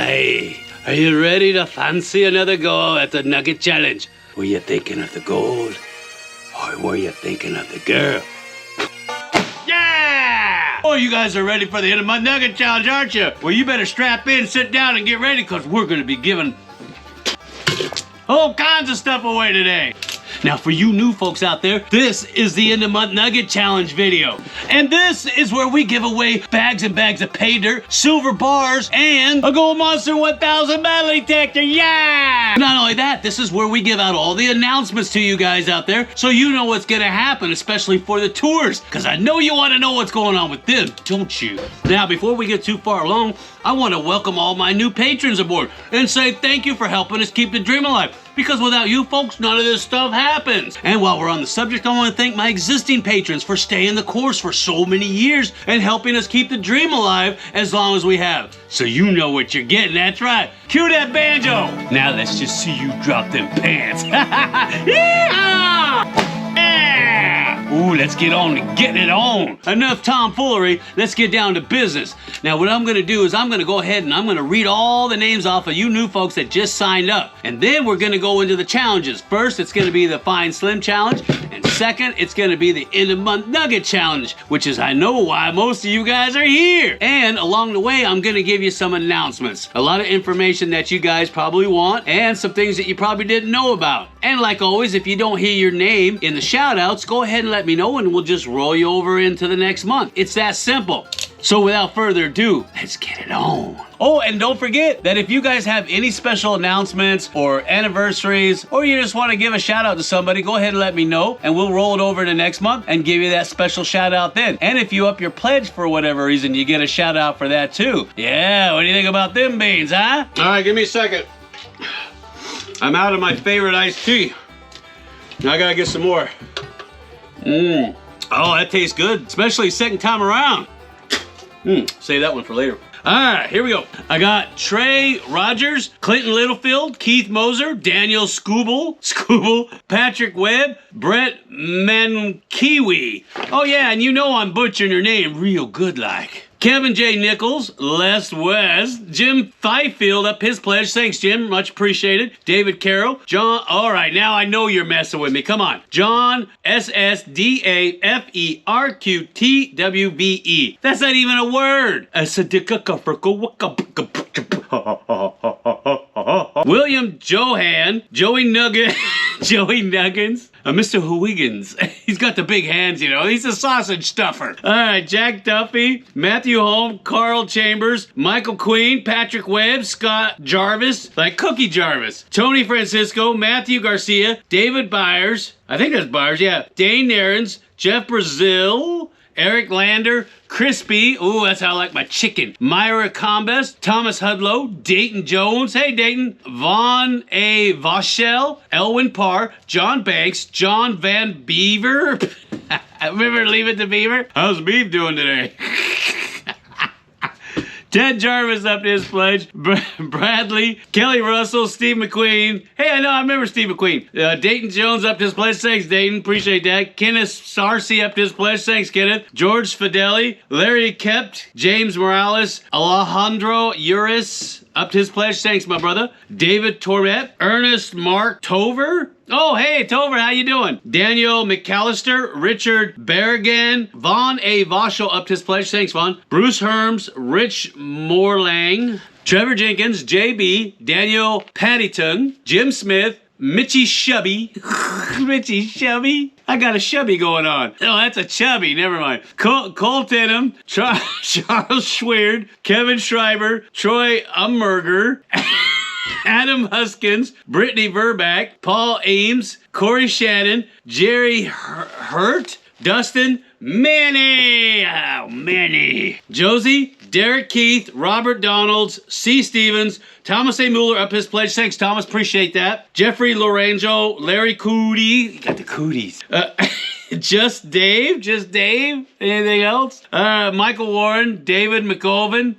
Aye, are you ready to fancy another go at the Nugget Challenge? Were you thinking of the gold? Or were you thinking of the girl? Yeah! Oh, you guys are ready for the end of my Nugget Challenge, aren't you? Well, you better strap in, sit down, and get ready, because we're going to be giving all kinds of stuff away today. Now, for you new folks out there, this is the End of Month Nugget Challenge video. And this is where we give away bags and bags of pay dirt, silver bars, and a Gold Monster 1000 battle detector, yeah! Not only that, this is where we give out all the announcements to you guys out there, so you know what's gonna happen, especially for the tours, because I know you wanna know what's going on with them, don't you? Now, before we get too far along, I wanna welcome all my new patrons aboard and say thank you for helping us keep the dream alive. Because without you folks, none of this stuff happens. And while we're on the subject, I want to thank my existing patrons for staying the course for so many years and helping us keep the dream alive as long as we have. So you know what you're getting, that's right. Cue that banjo. Now let's just see you drop them pants. Yeehaw! Ooh, let's get on to getting it on. Enough tomfoolery, let's get down to business. Now what I'm gonna do is I'm gonna go ahead and I'm gonna read all the names off of you new folks that just signed up. And then we're gonna go into the challenges. First, it's gonna be the Fine Slim Challenge. And second, it's gonna be the End of Month Nugget Challenge, which is I know why most of you guys are here. And along the way, I'm gonna give you some announcements. A lot of information that you guys probably want and some things that you probably didn't know about. And like always, if you don't hear your name in the shout outs, go ahead and let me know and we'll just roll you over into the next month. It's that simple. So without further ado, let's get it on. Oh, and don't forget that if you guys have any special announcements or anniversaries, or you just want to give a shout out to somebody, go ahead and let me know and we'll roll it over to next month and give you that special shout out then. And if you up your pledge for whatever reason, you get a shout out for that too. Yeah, what do you think about them beans, huh? All right, give me a second. I'm out of my favorite iced tea. Now I gotta get some more. Oh, that tastes good, especially second time around. Save that one for later. All right, here we go. I got Trey Rogers, Clinton Littlefield, Keith Moser, Daniel Scooble, Patrick Webb, Brett Mankiwi. Oh yeah, and you know I'm butchering your name real good like. Kevin J. Nichols, Les West, Jim Fifield up his pledge. Thanks, Jim. Much appreciated. David Carroll, John. All right, now I know you're messing with me. Come on. John SSDAFERQTWVE. That's not even a word. William Johan, Joey Nugget, Joey Nuggins, Mr. Huygens. He's got the big hands, you know. He's a sausage stuffer. All right, Jack Duffy, Matthew Holm, Carl Chambers, Michael Queen, Patrick Webb, Scott Jarvis, like Cookie Jarvis, Tony Francisco, Matthew Garcia, David Byers, I think that's Byers, yeah, Dane Narens, Jeff Brazil, Eric Lander, Crispy, ooh, that's how I like my chicken. Myra Combes, Thomas Hudlow, Dayton Jones, hey Dayton, Vaughn A. Voschel, Elwin Parr, John Banks, John Van Beaver. Remember Leave It to Beaver? How's Beef doing today? Ted Jarvis up to his pledge. Bradley, Kelly Russell, Steve McQueen. Hey, I remember Steve McQueen. Dayton Jones up to his pledge. Thanks, Dayton. Appreciate that. Kenneth Sarcy up to his pledge. Thanks, Kenneth. George Fideli, Larry Kept, James Morales, Alejandro Uris up to his pledge. Thanks, my brother. David Tormet, Ernest Mark Tover. Oh, hey, Tover, how you doing? Daniel McAllister, Richard Berrigan, Vaughn A. Voschel up to his pledge. Thanks, Vaughn. Bruce Herms, Rich Morlang, Trevor Jenkins, JB, Daniel Paddington, Jim Smith, Mitchie Shubby. Mitchie Shubby? I got a Shubby going on. Oh, that's a Chubby. Never mind. Cole Tenham, Charles Schweerd, Kevin Schreiber, Troy Ummerger, Adam Huskins, Brittany Verback, Paul Ames, Corey Shannon, Jerry Hurt, Dustin Manny. Oh, Manny. Josie, Derek Keith, Robert Donalds, C. Stevens, Thomas A. Mueller up his pledge. Thanks, Thomas. Appreciate that. Jeffrey Lorenzo, Larry Cootie. You got the cooties. Just Dave. Anything else? Michael Warren, David McGarvin,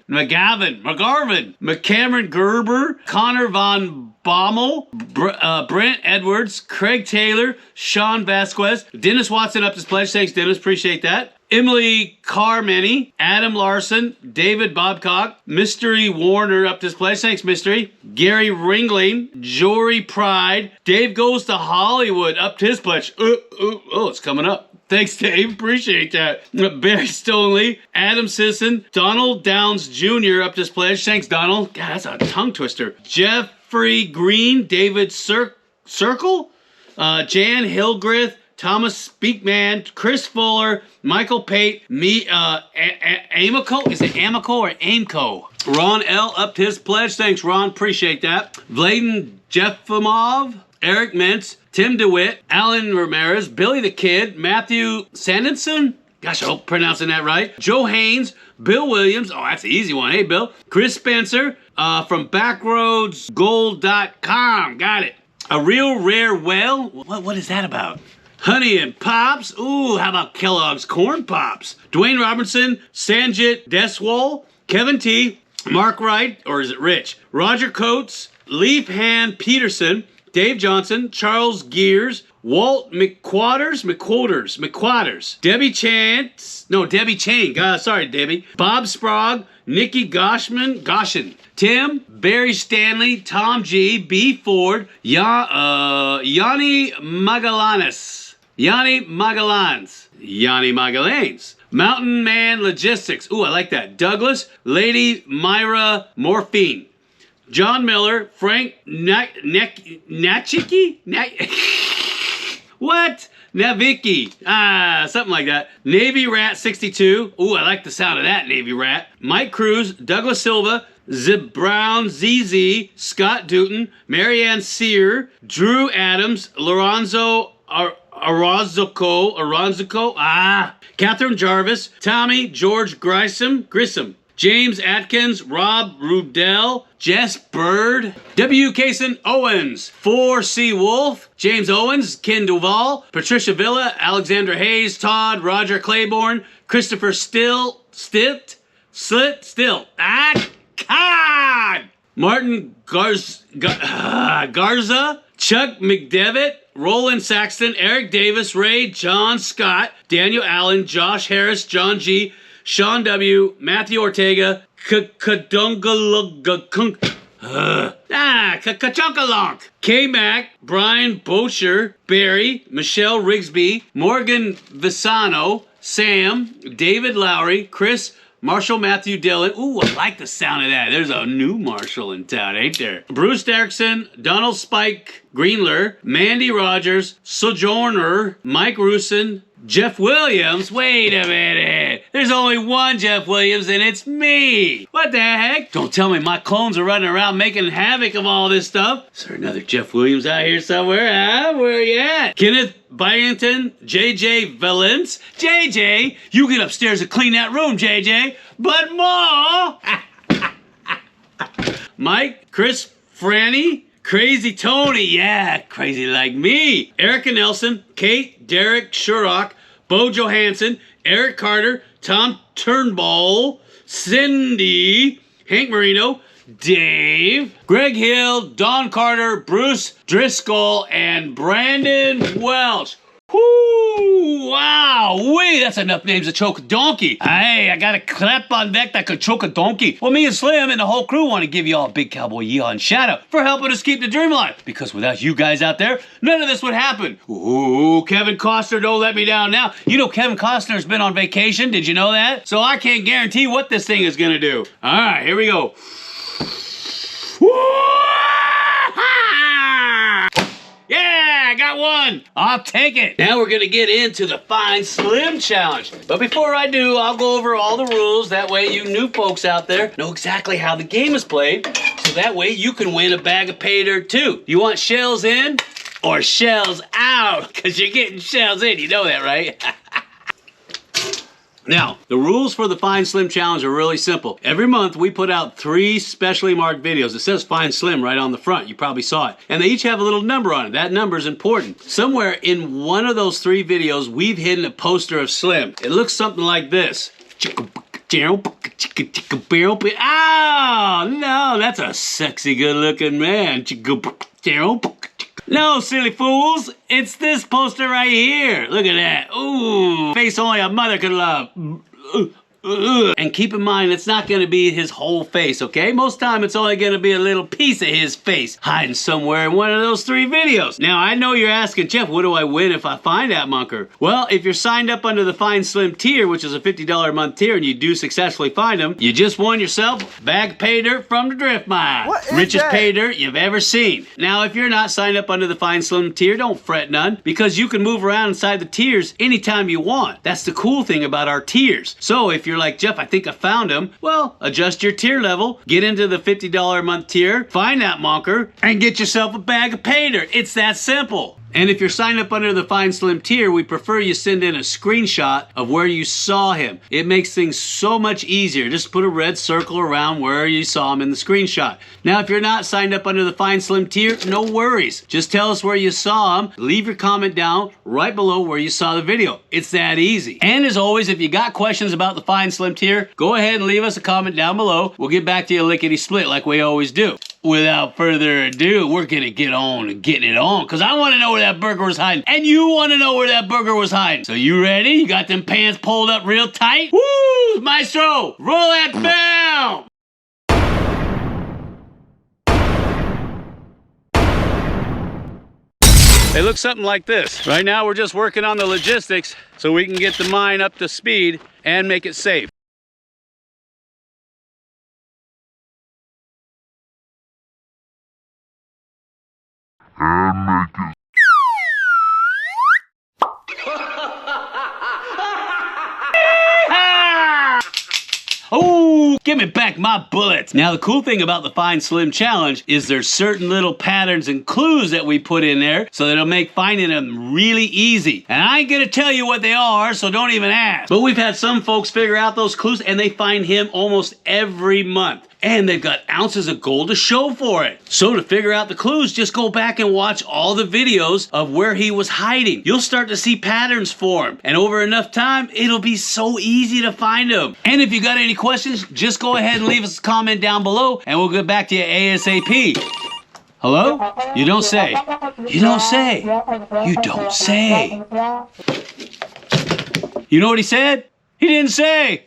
McCameron Gerber, Connor Von Bommel, Brent Edwards, Craig Taylor, Sean Vasquez, Dennis Watson up his pledge. Thanks, Dennis. Appreciate that. Emily Carmany, Adam Larson, David Babcock, Mystery Warner up this place. Thanks, Mystery. Gary Ringling, Jory Pride, Dave Goes to Hollywood up to his pledge. Oh, it's coming up. Thanks, Dave. Appreciate that. Barry Stonley, Adam Sisson, Donald Downs Jr. up this pledge. Thanks, Donald. God, that's a tongue twister. Jeffrey Green, David Circle, Jan Hildreth, Thomas Speakman, Chris Fuller, Michael Pate, me, Amico. Is it Amico or Aimco? Ron L. up to his pledge. Thanks, Ron. Appreciate that. Vladen Jefimov, Eric Mintz, Tim DeWitt, Alan Ramirez, Billy the Kid, Matthew Sanderson. Gosh, I hope I'm pronouncing that right. Joe Haynes, Bill Williams. Oh, that's the easy one. Hey, Bill. Chris Spencer from backroadsgold.com. Got it. A Real Rare Whale. What is that about? Honey and Pops. Ooh, how about Kellogg's Corn Pops? Dwayne Robertson, Sanjit Deswal, Kevin T, Mark Wright, or is it Rich? Roger Coates, Leaf Hand Peterson, Dave Johnson, Charles Gears, Walt McQuarters, Debbie Chain, sorry, Debbie, Bob Sprague, Nikki Goshen, Tim, Barry Stanley, Tom G, B. Ford, Yanni Magallanes, Mountain Man Logistics, ooh, I like that, Douglas, Lady Myra Morphine, John Miller, Frank Nachicki? What? Navicki. Something like that. Navy Rat 62. Ooh, I like the sound of that, Navy Rat. Mike Cruz, Douglas Silva, Zib Brown, ZZ, Scott Dutton, Marianne Sear, Drew Adams, Lorenzo Aranzico, Catherine Jarvis, Tommy George Grissom, James Atkins, Rob Rudell, Jess Bird, W. Kaysen Owens, 4C Wolf, James Owens, Ken Duval, Patricia Villa, Alexandra Hayes, Todd, Roger Claiborne, Christopher Still, Martin Garza, Chuck McDevitt, Roland Saxton, Eric Davis, Ray, John Scott, Daniel Allen, Josh Harris, John G., Sean W., Matthew Ortega, Kachunkalonk, K-Mac, Brian Bocher, Barry, Michelle Rigsby, Morgan Visano, Sam, David Lowry, Chris, Marshall Matthew Dillon. Ooh, I like the sound of that. There's a new Marshall in town, ain't there? Bruce Derrickson, Donald Spike Greenler, Mandy Rogers, Sojourner, Mike Rusin, Jeff Williams. Wait a minute. There's only one Jeff Williams, and it's me. What the heck? Don't tell me my clones are running around making havoc of all this stuff. Is there another Jeff Williams out here somewhere? Where are you at? Kenneth Byington, JJ Valence. JJ, you get upstairs and clean that room, JJ. But more. Mike, Chris Franny, Crazy Tony, yeah, crazy like me. Erica Nelson, Kate, Derek Shurock, Bo Johansson, Eric Carter, Tom Turnbull, Cindy, Hank Marino, Dave, Greg Hill, Don Carter, Bruce Driscoll, and Brandon Welch. Whoo! Wow! Wait, that's enough names to choke a donkey. Hey, I got a clap on deck that could choke a donkey. Well, me and Slim and the whole crew want to give you all a big cowboy yeehaw and shout out for helping us keep the dream alive. Because without you guys out there, none of this would happen. Ooh, Kevin Costner, don't let me down now. You know Kevin Costner's been on vacation. Did you know that? So I can't guarantee what this thing is gonna do. All right, here we go. Yeah, I got one. I'll take it. Now we're gonna get into the Fine Slim Challenge. But before I do, I'll go over all the rules. That way you new folks out there know exactly how the game is played. So that way you can win a bag of pay dirt too. You want shells in or shells out? Because you're getting shells in, you know that, right? Now, the rules for the Fine Slim Challenge are really simple. Every month, we put out 3 specially marked videos. It says Fine Slim right on the front. You probably saw it. And they each have a little number on it. That number is important. Somewhere in one of those 3 videos, we've hidden a poster of Slim. It looks something like this. Oh, no, that's a sexy, good-looking man. No, silly fools. It's this poster right here. Look at that. Ooh, face only a mother could love. And keep in mind, it's not going to be his whole face, okay? Most time, it's only going to be a little piece of his face hiding somewhere in one of those 3 videos. Now, I know you're asking, Jeff, what do I win if I find that munker? Well, if you're signed up under the Fine Slim tier, which is a $50 a month tier, and you do successfully find them, you just won yourself a bag of pay dirt from the drift mine. Richest pay dirt you've ever seen. Now, if you're not signed up under the Fine Slim tier, don't fret none, because you can move around inside the tiers anytime you want. That's the cool thing about our tiers. So, if you're like, Jeff, I think I found him. Well, adjust your tier level, get into the $50 a month tier, find that monker, and get yourself a bag of pay dirt. It's that simple. And if you're signed up under the Fine Slim tier, we prefer you send in a screenshot of where you saw him. It makes things so much easier. Just put a red circle around where you saw him in the screenshot. Now, if you're not signed up under the Fine Slim tier, no worries. Just tell us where you saw him. Leave your comment down right below where you saw the video. It's that easy. And as always, if you got questions about the Fine Slim tier, go ahead and leave us a comment down below. We'll get back to you lickety-split like we always do. Without further ado, we're gonna get on and getting it on, because I want to know where that burger was hiding, and you want to know where that burger was hiding. So you ready? You got them pants pulled up real tight? Woo! Maestro, roll that film! They look something like this. Right now, we're just working on the logistics so we can get the mine up to speed and make it safe. Oh, give me back my bullets. Now, the cool thing about the Fine Slim Challenge is there's certain little patterns and clues that we put in there so that it'll make finding them really easy. And I ain't gonna tell you what they are, so don't even ask. But we've had some folks figure out those clues and they find him almost every month. And they've got ounces of gold to show for it. So to figure out the clues, just go back and watch all the videos of where he was hiding. You'll start to see patterns form. And over enough time, it'll be so easy to find him. And if you got any questions, just go ahead and leave us a comment down below and we'll get back to you ASAP. Hello? You don't say. You don't say. You don't say. You know what he said? He didn't say.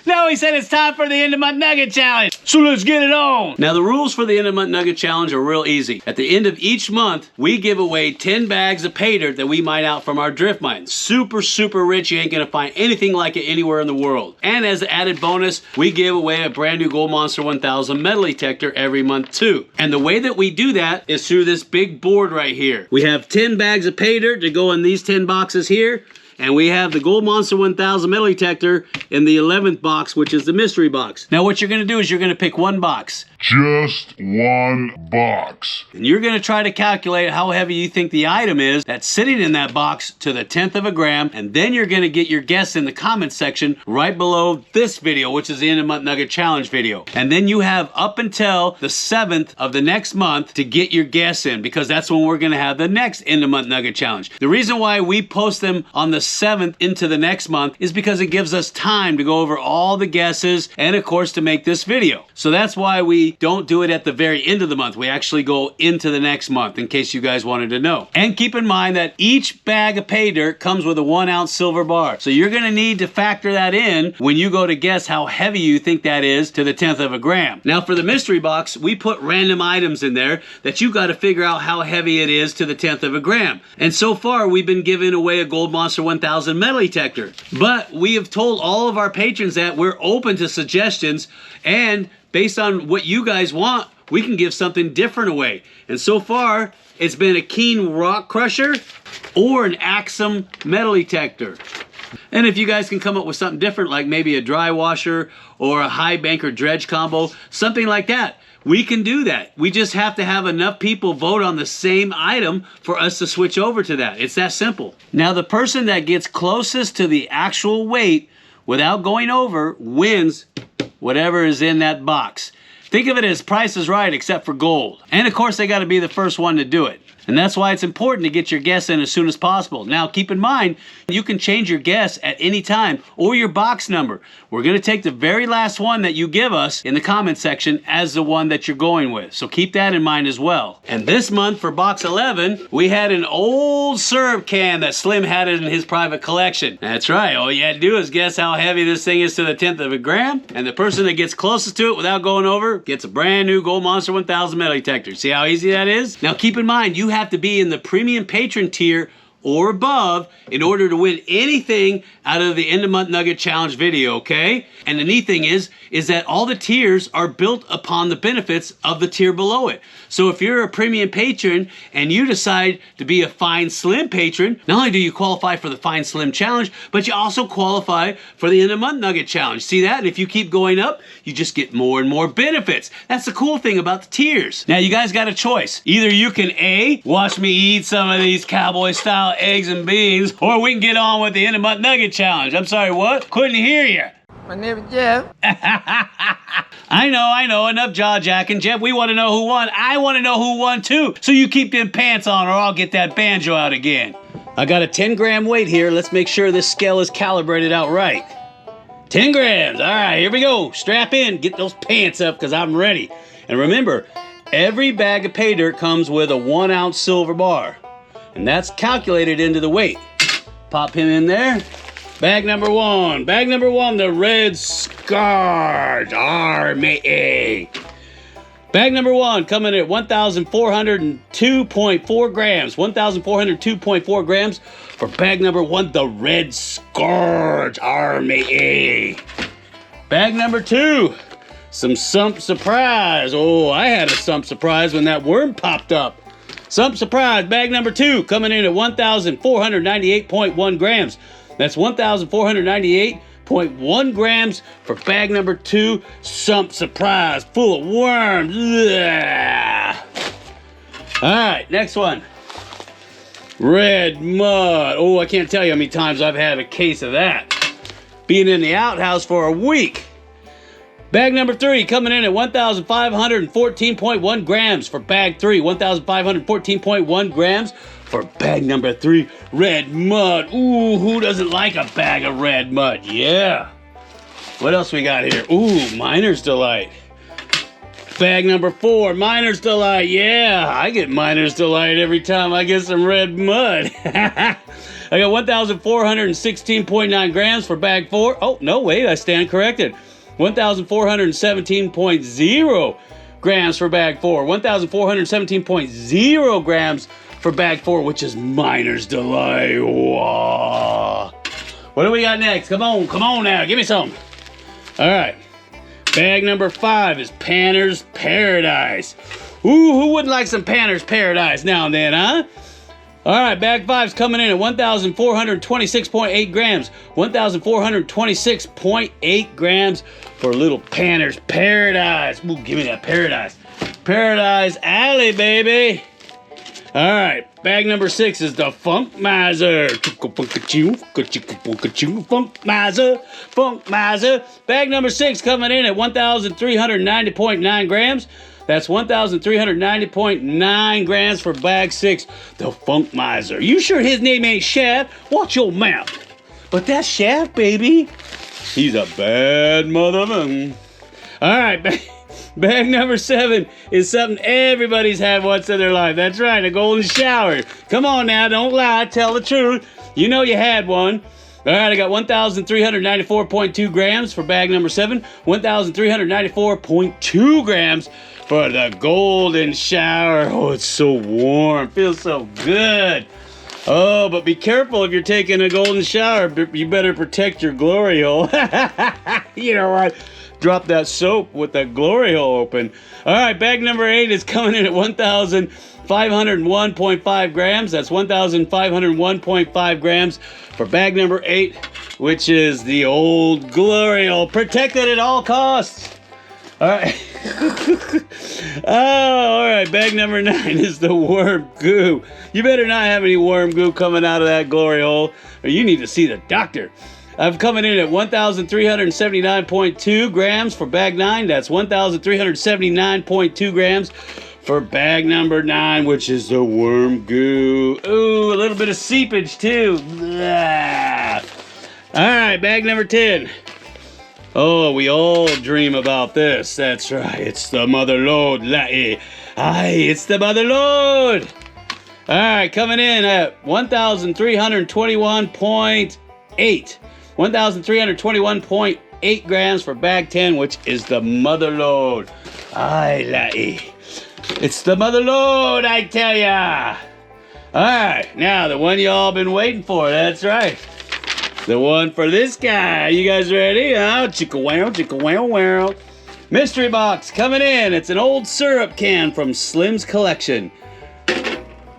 No, he said it's time for the End of Month Nugget Challenge. So let's get it on. Now, the rules for the End of Month Nugget Challenge are real easy. At the end of each month, we give away 10 bags of pay dirt that we mine out from our drift mines. Super, super rich. You ain't gonna find anything like it anywhere in the world. And as an added bonus, we give away a brand new Gold Monster 1000 metal detector every month too. And the way that we do that is through this big board right here. We have 10 bags of pay dirt to go in these 10 boxes here. And we have the Gold Monster 1000 metal detector in the 11th box, which is the mystery box. Now what you're gonna do is you're gonna pick one box. Just one box. And you're gonna try to calculate how heavy you think the item is that's sitting in that box to the 10th of a gram, and then you're gonna get your guess in the comment section right below this video, which is the End of Month Nugget Challenge video. And then you have up until the 7th of the next month to get your guess in, because that's when we're gonna have the next End of Month Nugget Challenge. The reason why we post them on the 7th into the next month is because it gives us time to go over all the guesses and of course to make this video. So that's why we don't do it at the very end of the month. We actually go into the next month, in case you guys wanted to know. And keep in mind that each bag of pay dirt comes with a 1 ounce silver bar. So you're gonna need to factor that in when you go to guess how heavy you think that is to the 10th of a gram. Now for the mystery box, we put random items in there that you gotta figure out how heavy it is to the 10th of a gram. And so far we've been giving away a Gold Monster 1000 metal detector. But we have told all of our patrons that we're open to suggestions, and based on what you guys want, we can give something different away. And so far, it's been a Keen rock crusher or an Axum metal detector. And if you guys can come up with something different, like maybe a dry washer or a high banker dredge combo, something like that, we can do that. We just have to have enough people vote on the same item for us to switch over to that. It's that simple. Now, the person that gets closest to the actual weight without going over wins whatever is in that box. Think of it as Price is Right except for gold. And of course, they got to be the first one to do it. And that's why it's important to get your guess in as soon as possible. Now, keep in mind, you can change your guess at any time or your box number. We're going to take the very last one that you give us in the comment section as the one that you're going with. So keep that in mind as well. And this month for box 11, we had an old syrup can that Slim had it in his private collection. That's right. All you had to do is guess how heavy this thing is to the 10th of a gram. And the person that gets closest to it without going over gets a brand new Gold Monster 1000 metal detector. See how easy that is? Now keep in mind, you have to be in the premium patron tier or above in order to win anything out of the end of month nugget challenge video, okay? And the neat thing is that all the tiers are built upon the benefits of the tier below it. So if you're a premium patron and you decide to be a Fine Slim patron, not only do you qualify for the Fine Slim challenge, but you also qualify for the end of month nugget challenge. See that? And if you keep going up, you just get more and more benefits. That's the cool thing about the tiers. Now you guys got a choice. Either you can A, watch me eat some of these cowboy style eggs and beans, or we can get on with the end of month nugget challenge. I'm sorry, what? Couldn't hear you. My name is Jeff. I know, enough jaw jacking. Jeff, we want to know who won. I want to know who won too. So you keep them pants on or I'll get that banjo out again. I got a 10-gram weight here. Let's make sure this scale is calibrated out right. 10 grams. All right, here we go. Strap in, get those pants up because I'm ready. And remember, every bag of pay dirt comes with a 1-ounce silver bar. And that's calculated into the weight. Pop him in there. Bag number one, the Red Scarred Army. Bag number one coming at 1,402.4 grams. 1,402.4 grams for bag number one, the Red Scarred Army. Bag number two, some Sump Surprise. Oh, I had a Sump Surprise when that worm popped up. Sump Surprise, bag number two, coming in at 1,498.1 grams. That's 1,498.1 grams for bag number two, Sump Surprise, full of worms. Ugh. All right, next one. Red Mud. Oh, I can't tell you how many times I've had a case of that. Being in the outhouse for a week. Bag number three coming in at 1,514.1 grams for bag three. 1,514.1 grams for bag number three, Red Mud. Ooh, who doesn't like a bag of Red Mud? Yeah. What else we got here? Ooh, Miner's Delight. Bag number four, Miner's Delight. Yeah, I get Miner's Delight every time I get some Red Mud. I got 1,416.9 grams for bag four. Oh, no, wait, I stand corrected. 1,417.0 grams for bag four. 1,417.0 grams for bag four, which is Miner's Delight. Whoa. What do we got next? Come on now, give me some. All right. Bag number five is Panner's Paradise. Ooh, who wouldn't like some Panner's Paradise now and then, huh? All right, bag five's coming in at 1,426.8 grams. 1,426.8 grams for a little Panner's Paradise. Ooh, give me that Paradise. Paradise Alley, baby. All right, bag number six is the Funk Miser. Funk Miser, Funk Miser. Bag number six coming in at 1,390.9 grams. That's 1,390.9 grams for bag six, the Funk Miser. You sure his name ain't Shaft? Watch your mouth. But that's Shaft, baby. He's a bad mother. All right, bag number seven is something everybody's had once in their life. That's right, a golden shower. Come on now, don't lie, tell the truth. You know you had one. All right, I got 1,394.2 grams for bag number seven. 1,394.2 grams for the golden shower. Oh, it's so warm, feels so good. Oh, but be careful if you're taking a golden shower. You better protect your glory hole. You know what? Drop that soap with that glory hole open. All right, bag number eight is coming in at 1,501.5 grams. That's 1,501.5 grams for bag number eight, which is the old glory hole. Protected at all costs. All right. All right, bag number nine is the worm goo. You better not have any worm goo coming out of that glory hole, or you need to see the doctor. I'm coming in at 1,379.2 grams for bag nine. That's 1,379.2 grams for bag number 9, which is the worm goo. Ooh, a little bit of seepage too. Ah. All right, bag number 10. Oh, we all dream about this. That's right. It's the mother load. Aye, it's the mother load. All right, coming in at 1,321.8. 1,321.8 grams for bag 10, which is the mother load. Aye, it's the mother load, I tell ya. All right, now the one y'all been waiting for. That's right. The one for this guy. You guys ready? Oh, chicka wow, chicka wow wow. Mystery box coming in. It's an old syrup can from Slim's collection.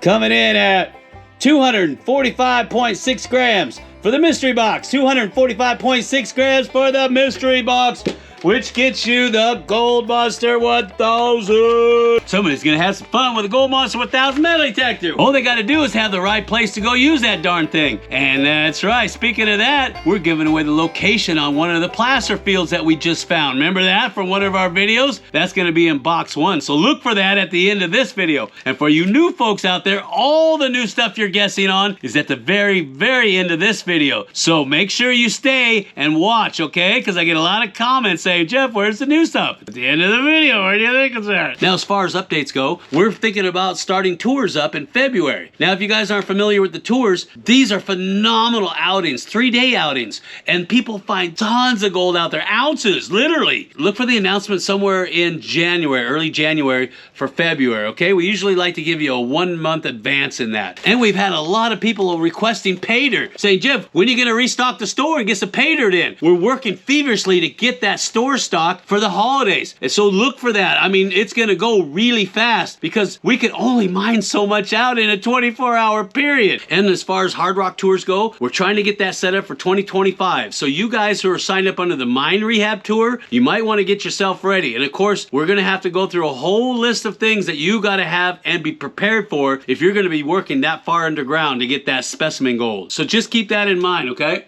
Coming in at 245.6 grams for the mystery box. 245.6 grams for the mystery box, which gets you the Gold Monster 1000. Somebody's gonna have some fun with the Gold Monster 1000 metal detector. All they gotta do is have the right place to go use that darn thing. And that's right, speaking of that, we're giving away the location on one of the placer fields that we just found. Remember that from one of our videos? That's gonna be in box 1, so look for that at the end of this video. And for you new folks out there, all the new stuff you're guessing on is at the very, very end of this video. So make sure you stay and watch, okay? Because I get a lot of comments saying, Jeff, where's the new stuff? At the end of the video, where do you think it's at? Now, as far as updates go, we're thinking about starting tours up in February. Now, if you guys aren't familiar with the tours, these are phenomenal outings, 3-day outings, and people find tons of gold out there, ounces, literally. Look for the announcement somewhere in January, early January for February, okay? We usually like to give you a 1-month advance in that. And we've had a lot of people requesting pay dirt, saying, Jeff, when are you gonna restock the store and get some pay dirt in? We're working feverishly to get that store stock for the holidays. And so look for that. I mean, it's gonna go really fast because we can only mine so much out in a 24-hour period. And as far as Hard Rock tours go, we're trying to get that set up for 2025. So you guys who are signed up under the Mine Rehab Tour, you might want to get yourself ready. And of course, we're gonna have to go through a whole list of things that you gotta have and be prepared for if you're gonna be working that far underground to get that specimen gold. So just keep that in mind, okay?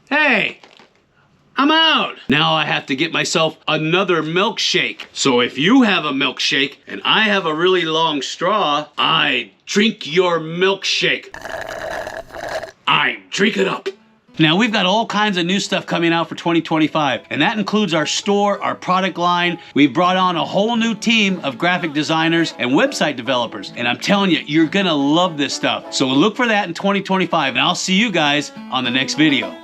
Hey! I'm out. Now I have to get myself another milkshake. So if you have a milkshake and I have a really long straw, I drink your milkshake. I drink it up. Now we've got all kinds of new stuff coming out for 2025, and that includes our store, our product line. We've brought on a whole new team of graphic designers and website developers, and I'm telling you, you're gonna love this stuff. So look for that in 2025, and I'll see you guys on the next video.